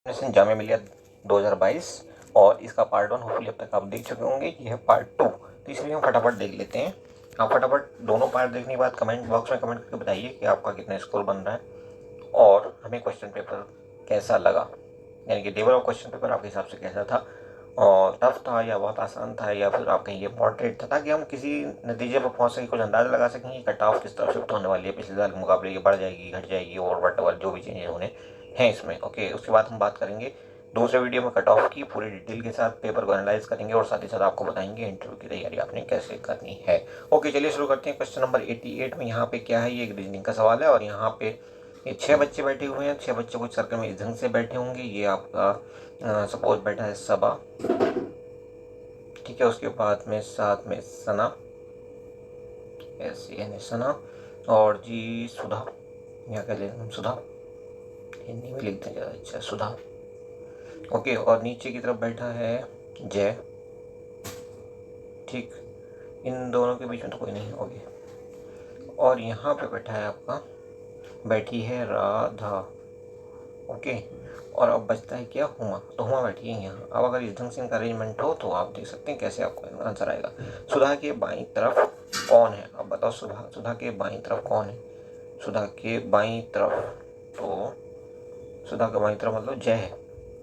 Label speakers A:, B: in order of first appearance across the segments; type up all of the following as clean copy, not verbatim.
A: Examination Jamia Millia 2022 और इसका part 1 hopefully अब तक आप देख चुके होंगे। ये है पार्ट 2, तो इसलिए हम फटाफट देख लेते हैं। आप फटाफट दोनों पार्ट देखने के बाद कमेंट बॉक्स में कमेंट करके बताइए कि आपका कितना स्कोर बन रहा है और हमें क्वेश्चन पेपर कैसा लगा, यानी कि लेवल ऑफ क्वेश्चन पेपर आपके हिसाब से कैसा था और टफ था या बहुत आसान था या फिर आप कहेंगे मॉडरेट था, ताकि हम किसी नतीजे पर पहुंच सके, कुछ अंदाजा लगा सकें कि कट ऑफ किस तरह शिफ्ट होने वाली है। पिछले साल के मुकाबले ये बढ़ जाएगी, घट जाएगी और वट जो भी चेंजेस होने हैं इसमें। ओके, उसके बाद हम बात करेंगे दूसरे वीडियो में कट ऑफ की पूरी डिटेल के साथ, पेपर को एनालाइज करेंगे और साथ ही साथ आपको बताएंगे इंटरव्यू की तैयारी आपने कैसे करनी है। ओके, चलिए शुरू करते हैं। क्वेश्चन नंबर 88 में यहाँ पे क्या है, ये एक रीजनिंग का सवाल है और यहाँ पे ये 6 बच्चे बैठे हुए हैं। 6 बच्चे कुछ सर्कल में इस ढंग से बैठे होंगे। ये आपका सपोज बैठा है सबा, ठीक है। उसके बाद में साथ में सना, ऐसे यानी सना, और जी सुधा, यहाँ कह लेते हम सुधा, हिंदी में लिखते हैं ज़्यादा अच्छा, सुधा। ओके, और नीचे की तरफ बैठा है जय, ठीक। इन दोनों के बीच में तो कोई नहीं। ओके, और यहाँ पे बैठा है आपका, बैठी है राधा। ओके, और अब बचता है क्या, हुमा। तो हुमा बैठी है यहाँ। अब अगर इस ढंग से इनका अरेंजमेंट हो तो आप देख सकते हैं कैसे आपको आंसर आएगा। सुधा के बाईं तरफ कौन है, अब बताओ। सुधा सुधा के बाईं तरफ कौन है, सुधा के बाईं तरफ, तो सुधा के बाईं तरफ मतलब जय है,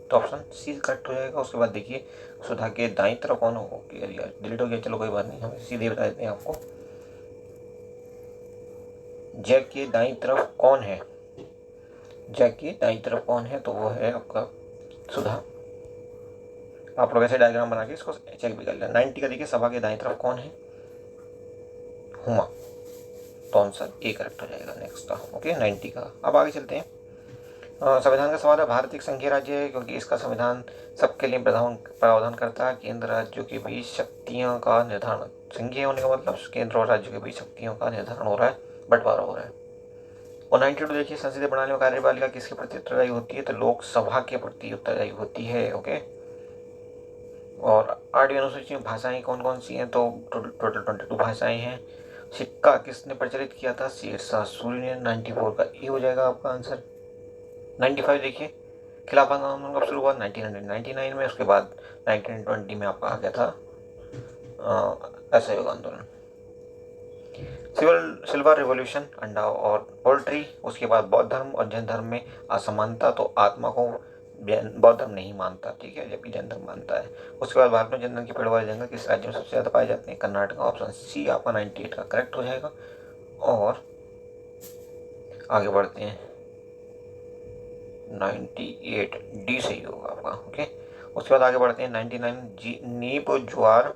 A: तो ऑप्शन सी करेक्ट हो जाएगा। उसके बाद देखिए सुधा के दाईं तरफ कौन हो, ओके यार डिलीट हो गया, चलो कोई बात नहीं, हम सीधे बता देते हैं आपको। जय के दाईं तरफ कौन है, जय के दाईं तरफ कौन है, तो वो है आपका सुधा। आप लोग ऐसे डायग्राम बना के इसको चेक भी कर लेना। 90 का देखिए सभा के दाईं तरफ कौन है, हुमा, तो आंसर ए करेक्ट हो जाएगा नेक्स्ट का। ओके, 90 का। अब आगे चलते हैं। संविधान का सवाल है। भारत एक संघीय राज्य है क्योंकि इसका संविधान सबके लिए प्रावधान करता है केंद्र राज्यों के बीच शक्तियों का निर्धारण। संघीय होने का मतलब केंद्र और राज्यों के बीच शक्तियों का निर्धारण हो रहा है, बंटवारा हो रहा है। और 92 देखिए, संसदीय प्रणाली में कार्यपालिका किसके प्रति उत्तरदायी होती है, तो लोकसभा के प्रति उत्तरदायी होती है। ओके, और 8वीं अनुसूची में भाषाएं कौन कौन सी हैं, तो टोटल 22 भाषाएं हैं। सिक्का किसने प्रचलित किया था, शेरशाह सूरी ने। 94 का ए हो जाएगा आपका आंसर। 95 देखिए, खिलाफत आंदोलन कब शुरू हुआ, 1999 में। उसके बाद 1920 में आपका आ गया था असहयोग आंदोलन। सिल्वर रिवॉल्यूशन, अंडा और पोल्ट्री। उसके बाद बौद्ध धर्म और जैन धर्म में असमानता, तो आत्मा को बौद्ध धर्म नहीं मानता, ठीक है, जबकि जैन धर्म मानता है। उसके बाद भारत में चंदन के पेड़ वाले जंगल किस राज्य में सबसे ज़्यादा पाए जाते हैं, कर्नाटक। ऑप्शन सी आपका 98 का करेक्ट हो जाएगा। और आगे बढ़ते हैं, 98 डी सही होगा आपका। ओके, उसके बाद आगे बढ़ते हैं 99 जी। नीप ज्वार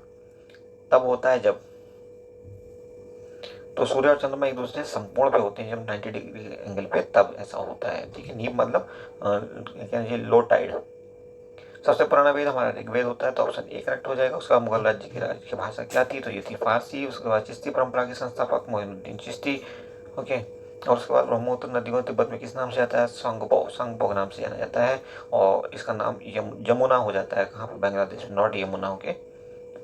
A: तब होता है जब, तो सूर्य और चंद्रमा एक दूसरे से संपूर्ण पे होते हैं जब 90 डिग्री एंगल पे, तब ऐसा होता है, ठीक है। नीप मतलब क्या है, लो टाइड। सबसे पुराना वेद हमारा ऋग्वेद होता है, तो ऑप्शन ए करेक्ट हो जाएगा। उसका मुगल राज्य की भाषा क्या थी, तो ये थी फारसी। उसके बाद चिश्ती परंपरा के संस्थापक मोइनुद्दीन चिश्ती। ओके, और उसके बाद ब्रह्मपुत्र नदी को तिब्बत में किस नाम से आता है, संगपो, संगपो नाम से जाना जाता है। और इसका नाम यमुना हो जाता है कहाँ पर, बांग्लादेश में, नॉट यमुना। ओके,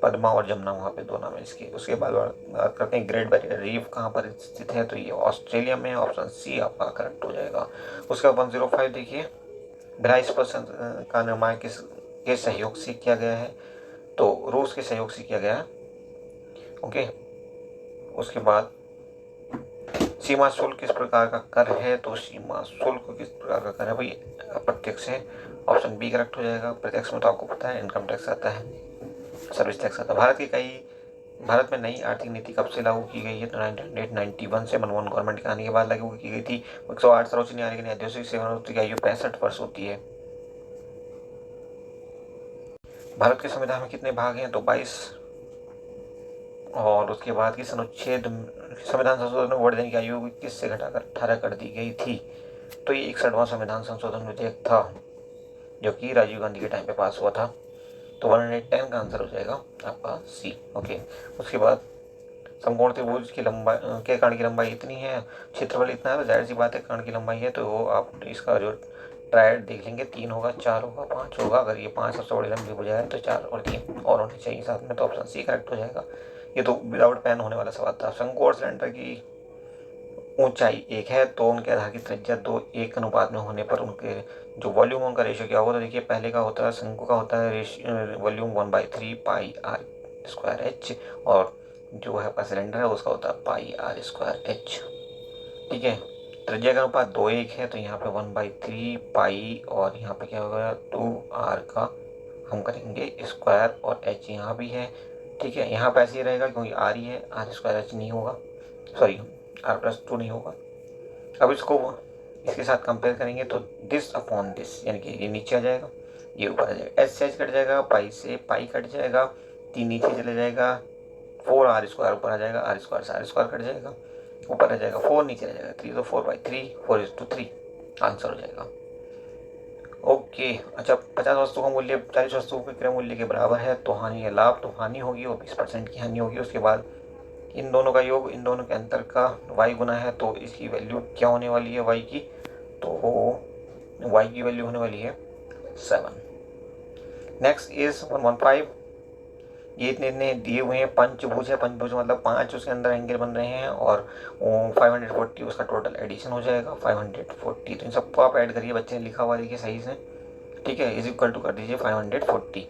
A: पद्मा और जमुना वहाँ पे दो नाम है इसके। उसके बाद बात करते हैं ग्रेट बैरियर रीफ कहाँ पर स्थित है, तो ये ऑस्ट्रेलिया में। ऑप्शन सी आपका करेक्ट हो जाएगा। उसके बाद 105 देखिए, भिलाई इस्पात का निर्माण किस के सहयोग से किया गया है, तो रूस के सहयोग से किया गया है। ओके, उसके बाद सीमा शुल्क किस प्रकार का कर है, तो सीमा शुल्क किस प्रकार का कर है भाई, अप्रत्यक्ष है। ऑप्शन बी करेक्ट हो जाएगा। प्रत्यक्ष में तो आपको पता है इनकम टैक्स आता है, सर्विस टैक्स आता है। भारत में नई आर्थिक नीति कब से लागू की गई है, तो 1991 से मनमोहन गवर्नमेंट के आने के बाद लागू की गई थी। 108 सर्वोच्च न्यायालय के न्यायाधीशों की सेवानिवृत्ति की आयु 65 वर्ष होती है। भारत के संविधान में कितने भाग हैं, तो 22। और उसके बाद की संविधान संशोधन में वोट देने की आयु 21 से घटाकर 18 कर दी गई थी। तो ये 61वां संविधान संशोधन विधेयक था जो कि राजीव गांधी के टाइम पे पास हुआ था। तो 110 का आंसर हो जाएगा आपका सी। ओके, उसके बाद समकोण त्रिभुज की लंबाई के कर्ण की लंबाई इतनी है, क्षेत्रफल इतना है, तो जाहिर सी बात है कर्ण की लंबाई है, तो वो आप इसका जो ट्रायड देख लेंगे, 3 होगा, 4 होगा, 5 होगा। अगर ये 5 सबसे बड़ी लंबी भुजा है तो 4 और 3 और होने चाहिए साथ में, तो ऑप्शन सी करेक्ट हो जाएगा। ये तो विदाउट पेन होने वाला सवाल था। शंकु और सिलेंडर की ऊंचाई 1 है तो उनके आधार की त्रिज्या 2 1 अनुपात में होने पर उनके जो वॉल्यूम उनका रेशियो क्या होगा, तो देखिए पहले का होता है शंकु का होता है volume 1/3 pi R square H, और जो है आपका सिलेंडर है उसका होता है पाई आर स्क्वायर एच। ठीक है, त्रिज्या का अनुपात 2 1 है तो यहाँ पे 1/3 पाई और यहाँ पे क्या होगा 2r का हम करेंगे स्क्वायर, और h यहाँ भी है। ठीक है, यहाँ पे ऐसे ही रहेगा क्योंकि r ही है, r स्क्वायर h नहीं होगा, सॉरी r+2 नहीं होगा। अब इसको इसके साथ कंपेयर करेंगे तो दिस अपॉन दिस, यानी कि ये नीचे आ जाएगा, ये ऊपर आ जाएगा, h से h कट जाएगा, पाई से पाई कट जाएगा, 3 नीचे चले जाएगा, 4r स्क्वायर ऊपर आ जाएगा, r स्क्वायर से r स्क्वायर कट जाएगा, ऊपर आ जाएगा 4 नीचे आ जाएगा 3, तो 4/3 4:3 आंसर हो जाएगा। ओके, अच्छा 50 वस्तु का मूल्य 40 वस्तुओं के क्रय मूल्य के बराबर है तो हानि या लाभ, तो हानि होगी वो 20% की हानि होगी। उसके बाद इन दोनों का योग इन दोनों के अंतर का y गुना है तो इसकी वैल्यू क्या होने वाली है y की, तो y की वैल्यू होने वाली है 7। नेक्स्ट इज 115, ये इतने दिए हुए हैं, पंचभुज है, पंचभुज मतलब 5 उसके अंदर एंगल बन रहे हैं और 540 उसका टोटल एडिशन हो जाएगा 540, तो इन सबको आप ऐड करिए, बच्चे ने लिखा हुआ देखिए सही से। ठीक है, इज इक्वल टू कर दीजिए 540,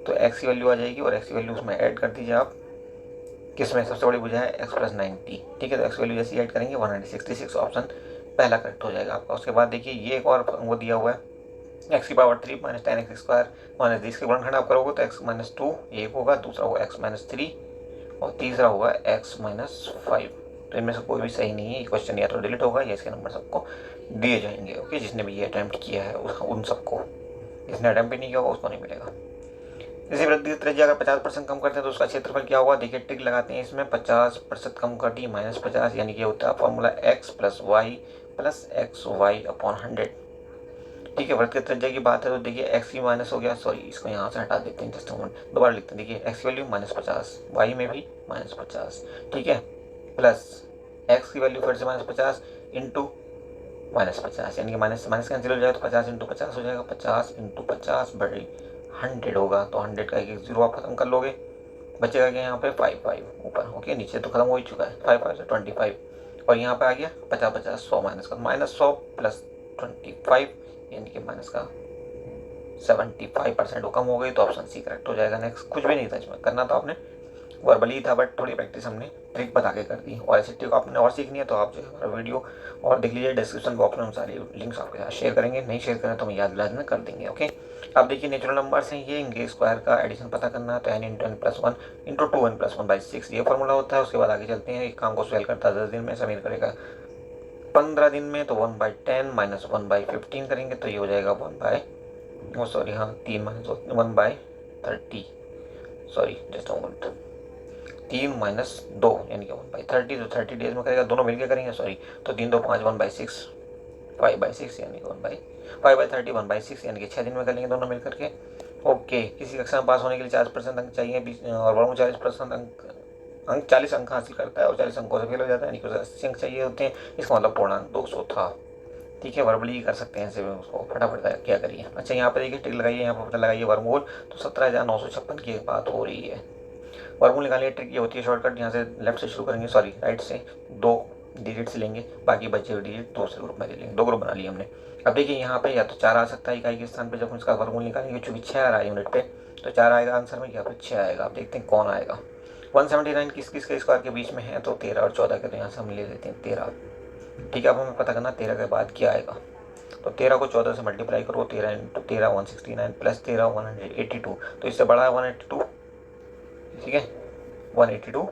A: तो x की वैल्यू आ जाएगी और x की वैल्यू उसमें ऐड कर दीजिए आप, किसमें सबसे बड़ी भुजा है x+90। ठीक है, तो x वैल्यू जैसे ऐड करेंगे 166, ऑप्शन पहला करेक्ट हो जाएगा आपका। उसके बाद देखिए ये एक और वो दिया हुआ है x³ - 10x² - इसके गुणनखंड आप करोगे तो x-2 एक होगा, दूसरा होगा x-3 और तीसरा होगा x-5। तो इनमें से कोई भी सही नहीं है, ये क्वेश्चन या तो डिलीट होगा या इसके नंबर सबको दिए जाएंगे। ओके, जिसने भी ये अटैम्प्ट किया है उन सबको, जिसने अटैम्प्ट नहीं किया होगा उसको नहीं मिलेगा। इसी वृद्धि की त्रिज्या अगर 50% कम करते हैं तो उसका क्षेत्रफल क्या होगा, देखिए ट्रिक लगाते हैं इसमें, 50% कम कर दी -50, यानी कि होता है फॉर्मूला x + y + xy/100। ठीक है, वृत्त की त्रिज्या की बात है तो देखिए x भी माइनस हो गया, सॉरी इसको यहाँ से हटा देते हैं, जस्ट दोबारा लिखते हैं। देखिए x की वैल्यू -50, y में भी -50, ठीक है, प्लस x की वैल्यू फिर से -50 इंटू -50, यानी कि माइनस माइनस कैंसिल हो जाएगा तो 50 × 50 हो जाएगा, 50 × 50 बड़ी 100 होगा, तो 100 का एक जीरो आप खत्म कर लोगे, बचेगा क्या यहाँ पे 5 ऊपर। ओके, नीचे तो खत्म हो ही चुका है, 5 से 25 और यहाँ पे आ गया 50 100 माइनस का, -100 + 25 यानी कि माइनस का 75% वो कम हो गई, तो ऑप्शन सी करेक्ट हो जाएगा। नेक्स्ट कुछ भी नहीं था इसमें, करना तो आपने वर्बली था बट थोड़ी प्रैक्टिस हमने ट्रिक बता के कर दी, और ऐसी ट्रिक आपने और सीखनी है तो आप जो है हमारा वीडियो और देख लीजिए, डिस्क्रिप्शन बॉक्स में हम सारे लिंक्स आपके साथ शेयर करेंगे, नहीं शेयर करें तो हम याद दिला देना कर देंगे। ओके, अब देखिए नेचुरल नंबर्स हैं ये, इनके स्क्वायर का एडिशन पता करना है तो n × n + 1 × 2n + 1/6 ये फॉर्मूला होता है। उसके बाद आगे चलते हैं, एक काम को सॉल्व करता है 10 दिन में, समीर करेगा 15 दिन में, तो 1/10 - 1/15 करेंगे तो ये हो जाएगा 1/30, सॉरी जस्ट 3 - 2 यानी कि 1/30, तो 30 डेज में करेगा, दोनों मिलकर करेंगे, सॉरी तो 3 2 5 1/6 5/6 यानी कि 5/30 1/6 यानी कि 6 दिन में कर लेंगे दोनों मिलकर के। ओके, किसी कक्षा में पास होने के लिए 40% अंक चाहिए, और वर्ग में 40% अंक 40 अंक हासिल करता है और 40 अंकों से फेल हो जाता है, यानी कि 80 अंक चाहिए होते हैं, इसका मतलब पूर्णांक 200 था। ठीक है, वर्बली कर सकते हैं ऐसे में, उसको फटाफट क्या करिए। अच्छा, यहाँ पे देखिए टिक लगाइए, यहाँ पर पता लगाइए वर्गमूल, तो 17,956 की बात हो रही है। वर्गमूल निकालने की ट्रिक ये होती है शॉर्टकट, यहाँ से लेफ्ट से शुरू करेंगे, सॉरी राइट से, 2 डिजिट से लेंगे, बाकी बचे हुए डिजिट दूसरे ग्रुप में ले लेंगे, 2 ग्रुप बना लिए हमने। अब देखिए यहाँ पे या तो 4 आ सकता है इकाई के स्थान पे जब हम इसका वर्गमूल निकालेंगे, चूंकि 6 आ रहा है यूनिट पे तो 4 आएगा आंसर में, या फिर 6 आएगा, आप देखते हैं कौन आएगा। 179 किस किस के स्क्वायर के बीच में है, तो 13 और 14 के, तो यहाँ से हम ले लेते हैं 13। ठीक है, अब हमें पता करना 13 के बाद क्या आएगा, तो 13 को 14 से मल्टीप्लाई करो, 13 × 13 169 + 13 182, तो इससे बड़ा है 182। ठीक है, 182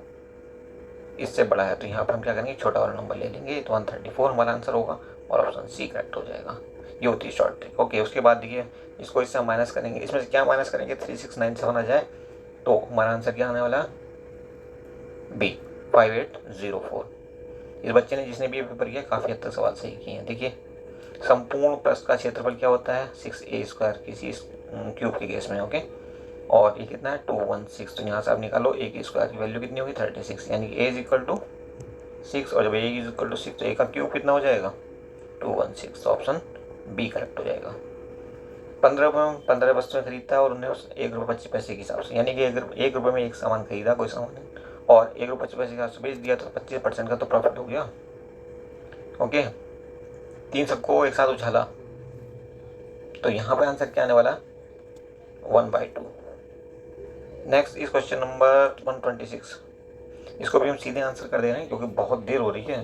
A: इससे बड़ा है, तो यहाँ पर हम क्या करेंगे छोटा वाला नंबर ले लेंगे, तो 134 हमारा आंसर होगा और ऑप्शन सी करेक्ट हो जाएगा। ये होती है शॉर्ट ट्रिक। ओके, उसके बाद देखिए इसको इससे हम माइनस करेंगे, इसमें से क्या माइनस करेंगे, 3697 आ जाए तो हमारा आंसर क्या आने वाला, बी 5804। इस बच्चे ने जिसने भी ये पेपर किया काफ़ी हद तक सवाल सही किए हैं। देखिए संपूर्ण पृष्ठ का क्षेत्रफल क्या होता है 6a² किसी क्यूब के केस में। ओके, और ये कितना है 216, तो यहाँ से आप निकालो a की स्क्वायर की वैल्यू कितनी होगी 36, यानी कि a = 6, और जब a = 6 तो a का क्यूब कितना हो जाएगा 216, तो ऑप्शन बी करेक्ट हो जाएगा। 15 वस्तुएं खरीदता है और उन्हें उस 1 रुपये 25 पैसे के हिसाब से, यानी कि 1 रुपये में एक सामान खरीदा कोई सामान, और 1 रुपये 25 पैसे का बेच दिया तो 25% का तो प्रॉफिट हो गया। ओके, 3 सबको एक साथ उछाला तो यहाँ पे आंसर क्या आने वाला, 1/2। नेक्स्ट इस क्वेश्चन नंबर 126, इसको भी हम सीधे आंसर कर दे रहे हैं क्योंकि बहुत देर हो रही है।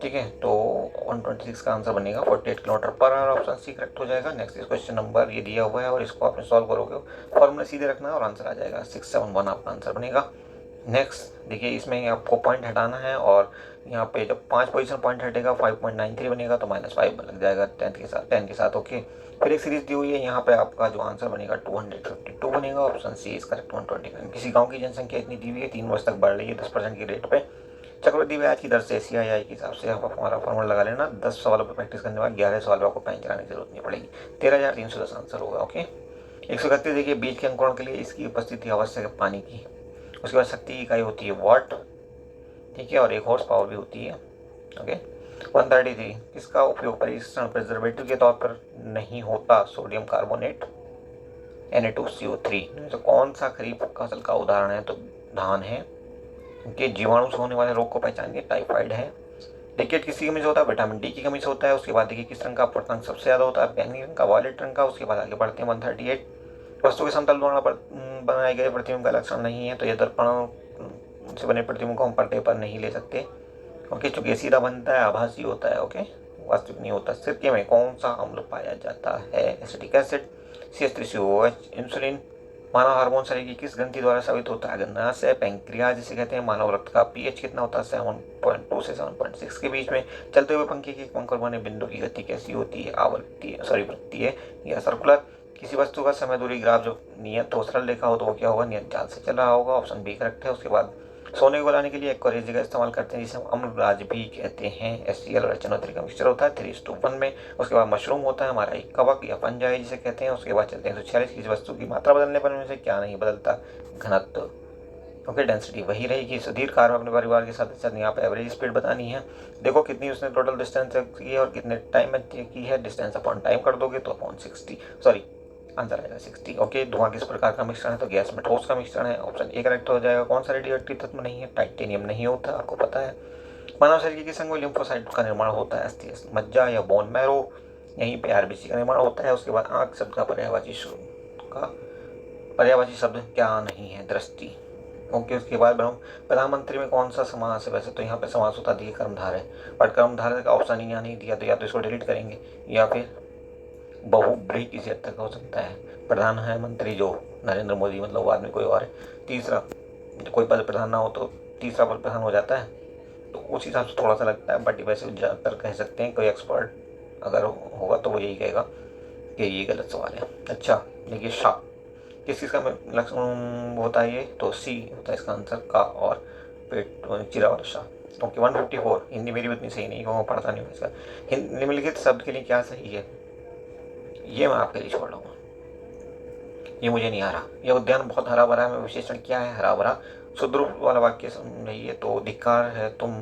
A: ठीक है, तो 126 का आंसर बनेगा 48 kilometre per hour, option C correct हो जाएगा। नेक्स्ट इस क्वेश्चन नंबर ये दिया हुआ है और इसको आपने सॉल्व करोगे, फॉर्मूला सीधे रखना है और आंसर आ जाएगा 671 आपका आंसर बनेगा। नेक्स्ट देखिए, इसमें आपको पॉइंट हटाना है और यहाँ पे जब 5 पोजीशन पॉइंट हटेगा 5.93 बनेगा तो -5 लग जाएगा 10 के साथ। ओके, फिर एक सीरीज दी हुई है, यहाँ पे आपका जो आंसर बनेगा 252 बनेगा, ऑप्शन सी इज करेक्ट 125। किसी गांव की जनसंख्या इतनी दी हुई है 3 वर्ष तक बढ़ रही है 10% की रेट पे, चक्रवृद्धि ब्याज की दर से CII के हिसाब से आप हमारा फॉर्मूला लगा लेना। 10 सवालों पर प्रैक्टिस करने के बाद 11 सवाल पर आपको पेन चलाने की जरूरत नहीं पड़ेगी। 13,310 आंसर होगा। ओके, 131 देखिए, बीज के अंकुरण के लिए इसकी उपस्थिति आवश्यक है पानी की। उसके बाद शक्ति की इकाई होती है वाट, ठीक है, और एक हॉर्स पावर भी होती है। ओके, 133 किसका उपयोग परीक्षण प्रिजर्वेटिव के तौर पर नहीं होता, सोडियम कार्बोनेट Na2CO3। तो कौन सा खरीफ फसल का उदाहरण है, तो धान है, क्योंकि जीवाणु से होने वाले रोग को पहचानिए, टाइफाइड है। देखिए किसी कमी से होता है, विटामिन डी की कमी से होता है। उसके बाद देखिए किस रंग का पतंग सबसे ज़्यादा होता है, बैंगनी रंग का, वॉयलेट रंग का। उसके बाद आगे बढ़ते हैं 138, वस्तु के समतल द्वारा बनाए गए प्रतिबिंब का लक्षण नहीं है, तो यह दर्पण से बने प्रतिबिंब को हम पर्दे पर नहीं ले सकते। ओके, चूंकि सीधा बनता है, आभासी होता है। ओके, वास्तविक नहीं होता। सिरके में कौन सा अम्ल पाया जाता है, एसिटिक एसिड, CH3COOH। इंसुलिन मानव हार्मोन शरीर की किस ग्रंथि द्वारा साबित होता है, गन्नाशय, पैंक्रियाज जिसे कहते हैं। मानव रक्त का pH कितना होता है, 7.2 से 7.6 के बीच में। चलते हुए पंखे के पंख पर बने बिंदु की गति कैसी होती है, वृत्तीय या सर्कुलर। किसी वस्तु का समय दूरी ग्राफ जो नियत हो, सरल रेखा हो, तो वो क्या होगा, नियत जाल से चल रहा होगा, ऑप्शन बी करेक्ट है। उसके बाद सोने को लाने के लिए एक्वेरियस का इस्तेमाल करते हैं जिसे हम अम्लराज भी कहते हैं। HCl और HNO3 का मिक्सचर होता है 3:1 में। उसके बाद मशरूम होता है हमारा एक कवक या फंजाई जिसे कहते हैं। उसके बाद चलते हैं 146, किसी वस्तु की मात्रा बदलने पर उनमें से क्या नहीं बदलता, घनत्व। ओके, डेंसिटी वही रहेगी। सुधीर कार में अपने परिवार के साथ यहाँ पे एवरेज स्पीड बतानी है। देखो कितनी उसने टोटल डिस्टेंस की है और कितने टाइम में की है, डिस्टेंस अपॉन टाइम कर दोगे तो अपॉन 60, सॉरी आंसर आएगा 60। ओके, धुआं किस प्रकार का मिश्रण है, तो गैस में ठोस का मिश्रण है, ऑप्शन ए करेक्ट हो जाएगा। कौन सा रेडियोएक्टिव तत्व नहीं है, टाइटेनियम नहीं होता, आपको पता है। मानव शरीर के किस अंग में लिम्फोसाइट का निर्माण होता है, अस्थि, मज्जा या बोन मैरो, यहीं पे RBC का निर्माण होता है। उसके बाद आंख शब्द का पर्यायवाची शब्द क्या नहीं है, दृष्टि। ओके, उसके बाद प्रधानमंत्री में कौन सा समास है, वैसे तो यहाँ पे समास होता दिए कर्मधारय, बट कर्मधारय का ऑप्शन ही यहाँ नहीं दिया, तो या तो इसको डिलीट करेंगे या फिर बहुब्रीहि किसी हद तक हो सकता है। प्रधान है मंत्री जो नरेंद्र मोदी, मतलब वो आदमी कोई और है। तीसरा, कोई पद प्रधान ना हो तो तीसरा पद प्रधान हो जाता है, तो उस हिसाब से थोड़ा सा लगता है, बट वैसे ज़्यादातर कह सकते हैं, कोई एक्सपर्ट अगर होगा तो वो यही कहेगा कि ये गलत सवाल है। अच्छा देखिए, शाह किस चीज़ का लक्षण होता है, ये तो सी होता है इसका आंसर का, और पेट चिरा वाला शाह। ओके, 154 हिंदी मेरी उतनी सही नहीं, क्योंकि पढ़ता नहीं हूँ इसका। निम्नलिखित शब्द के लिए क्या सही है, ये मैं आपके लिए छोड़ रहा हूँ, ये मुझे नहीं आ रहा। यह उद्यान बहुत हरा भरा है, में विशेषण क्या है, हरा भरा। शुद्ध वाला वाक्य समझिए, तो धिक्कार है तुम,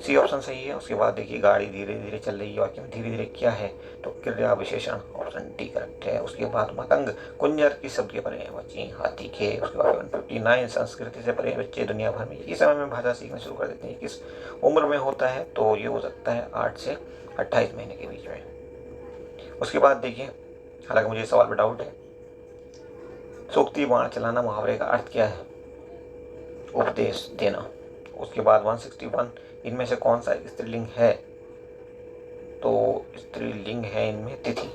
A: सी ऑप्शन सही है। उसके बाद देखिए, गाड़ी धीरे धीरे चल रही है, वाक्य में धीरे धीरे क्या है, तो क्रिया विशेषण, ऑप्शन डी करेक्ट है। उसके बाद मतंग कुंजर किस शब्द के पर्यायवाची, हाथी के। उसके बाद 159 संस्कृति से परे बच्चे दुनिया भर में इस समय में भाषा सीखना शुरू कर देते हैं, किस उम्र में होता है, तो ये हो सकता है 8 से 28 महीने के बीच में। उसके बाद देखिए, हालांकि मुझे सवाल पर डाउट है, सूक्ति बाण चलाना मुहावरे का अर्थ क्या है, उपदेश देना। उसके बाद 161 इनमें से कौन सा स्त्रीलिंग है, तो स्त्रीलिंग है इनमें तिथि,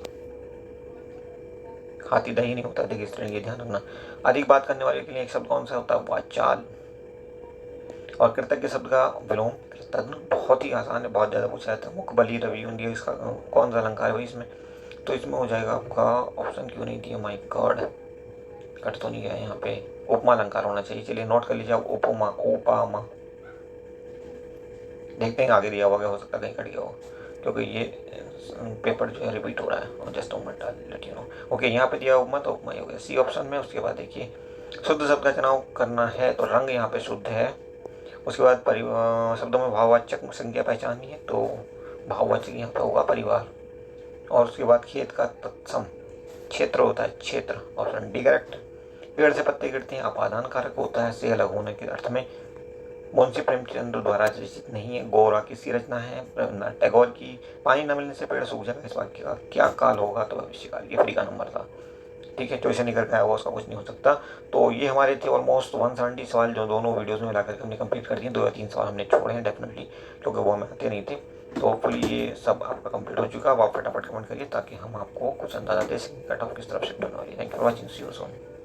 A: हाथी दही नहीं होता, देखिए स्त्रीलिंग, ध्यान रखना। अधिक बात करने वाले के लिए एक शब्द कौन सा होता है, वाचाल। और कृतज्ञ शब्द का विलोम कृतज्ञ, बहुत ही आसान है, बहुत ज़्यादा पूछा जाता है। मुख बलि रवि इंडिया, इसका कौन सा अलंकार है भाई इसमें, तो इसमें हो जाएगा आपका, ऑप्शन क्यों नहीं दिया, माय गॉड, कट तो नहीं गया यहाँ पे, उपमा अलंकार होना चाहिए। चलिए नोट कर लीजिए आप, उपमा, उपामा। देखते हैं आगे दिया होगा, हो सकता है कहीं कट गया हो, क्योंकि ये पेपर जो है रिपीट हो रहा है। और just moment let you know. Okay, यहाँ पे दिया उपमा, तो उपमा ही हो गया सी ऑप्शन में। उसके बाद देखिए, शुद्ध शब्द का चुनाव करना है, तो रंग यहाँ पे शुद्ध है। उसके बाद शब्दों में भाववाचक संख्या पहचानी है, तो भाववाचक यहाँ पे होगा परिवार। और उसके बाद खेत का तत्सम क्षेत्र होता है, क्षेत्र, ऑप्शन डी करेक्ट। पेड़ से पत्ते गिरते हैं, अपादान कारक होता है, से अलग होने के अर्थ में, मुंशी प्रेमचंद द्वारा रचित नहीं है। गौरा किसकी रचना है? टैगोर की। पानी न मिलने से पेड़ सूख जाएगा, इस वाक्य का क्या काल होगा? तो भविष्यकाल। ये फ्री का नंबर था। ठीक है, क्वेश्चन निकल के आया, वो उसका कुछ नहीं हो सकता। तो ये हमारे थे ऑलमोस्ट 170 सवाल, जो दोनों वीडियोस में मिलाकर हमने कंप्लीट कर दिए। 2 या 3 सवाल हमने छोड़े हैं डेफिनेटली, क्योंकि वो हमें आते नहीं थे। तो होपफुली ये सब आपका कंप्लीट हो चुका है। अब आप फटाफट कमेंट करिए ताकि हम आपको कुछ अंदाजा दे सकें कट ऑफ किस तरफ शिफ्ट होने वाली है। Thank you for watching, see you soon.